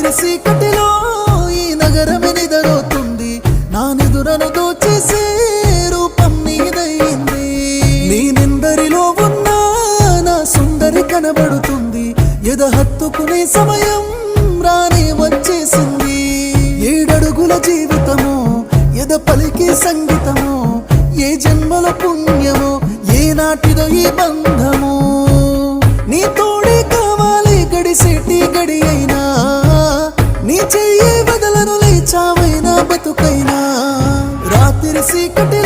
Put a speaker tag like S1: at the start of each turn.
S1: రాత్రి సీకటిలో ఈ నగరమే నిదరోతుంది, నా నిదురను దోచేసే రూపం నీదయింది. నేనెందరిలో ఉన్నా నా సుందరి కనబడుతుంది, ఎద హత్తుకునే సమయం రానే వచ్చేసింది. 7 అడుగుల జీవితము, ఎద పలికే సంగీతము, ఏ జన్మల పుణ్యమో, ఏ నాటిదో ఈ బంధము. నీ తోడే కావాలి గడిసేటి గడి అయినా, నీ చెయ్యి వదలను లేచావైనా బతుకైనా. రాత్రి సీకటి